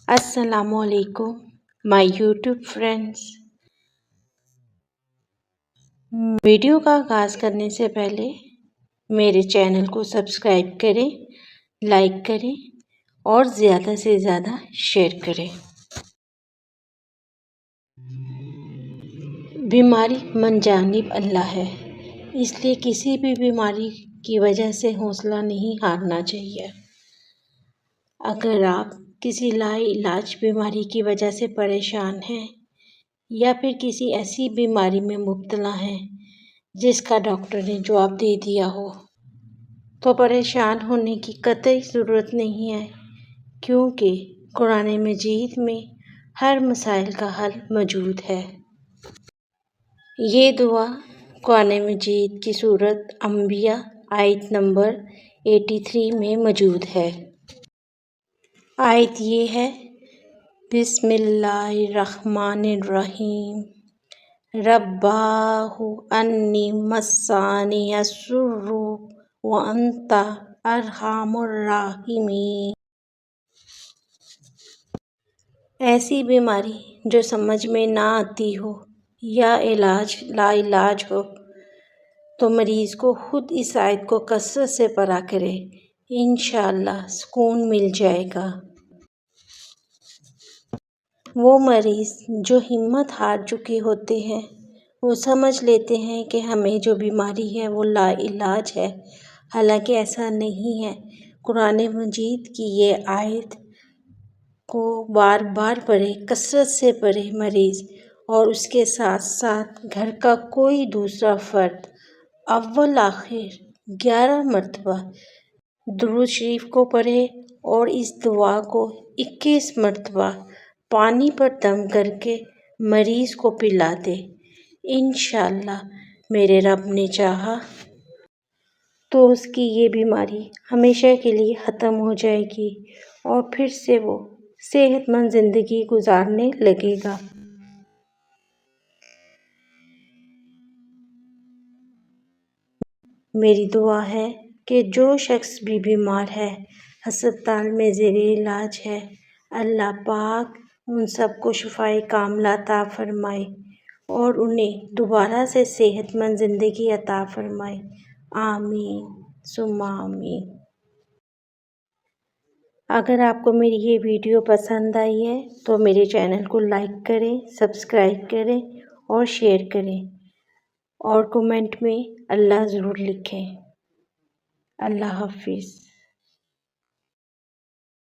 السلام علیکم مائی YouTube friends. Video کا آغاز کرنے سے پہلے میرے چینل کو سبسکرائب کریں، لائک کریں اور زیادہ سے زیادہ شیئر کریں۔ بیماری من جانب اللہ ہے، اس لیے کسی بھی بیماری کی وجہ سے حوصلہ نہیں ہارنا چاہیے۔ اگر آپ کسی لا علاج بیماری کی وجہ سے پریشان ہیں یا پھر کسی ایسی بیماری میں مبتلا ہیں جس کا ڈاکٹر نے جواب دے دیا ہو، تو پریشان ہونے کی قطعی ضرورت نہیں ہے، کیونکہ قرآن مجید میں ہر مسائل کا حل موجود ہے۔ یہ دعا قرآن مجید کی سورۃ انبیاء آیت نمبر 83 میں موجود ہے۔ آیت یہ ہے: بسم اللہ الرحمن الرحیم، رباه انی مسنی الضر وانت ارحم الراحمین۔ ایسی بیماری جو سمجھ میں نہ آتی ہو یا لا علاج ہو تو مریض کو خود اس آیت کو کثرت سے پڑھا کرے، انشاءاللہ سکون مل جائے گا۔ وہ مریض جو ہمت ہار چکے ہوتے ہیں، وہ سمجھ لیتے ہیں کہ ہمیں جو بیماری ہے وہ لا علاج ہے، حالانکہ ایسا نہیں ہے۔ قرآن مجید کی یہ آیت کو بار بار پڑھے، کثرت سے پڑھے مریض، اور اس کے ساتھ ساتھ گھر کا کوئی دوسرا فرد اول آخر 11 مرتبہ درود شریف کو پڑھے اور اس دعا کو 21 مرتبہ پانی پر دم کر کے مریض کو پلا دے، انشاءاللہ میرے رب نے چاہا تو اس کی یہ بیماری ہمیشہ کے لیے ختم ہو جائے گی اور پھر سے وہ صحت مند زندگی گزارنے لگے گا۔ میری دعا ہے کہ جو شخص بھی بیمار ہے، ہسپتال میں زیر علاج ہے، اللہ پاک ان سب کو شفائے کاملہ عطا فرمائے اور انہیں دوبارہ سے صحت مند زندگی عطا فرمائے، آمین ثم آمین۔ اگر آپ کو میری یہ ویڈیو پسند آئی ہے تو میرے چینل کو لائک کریں، سبسکرائب کریں اور شیئر کریں، اور کمنٹ میں اللہ ضرور لکھیں۔ اللہ حافظ۔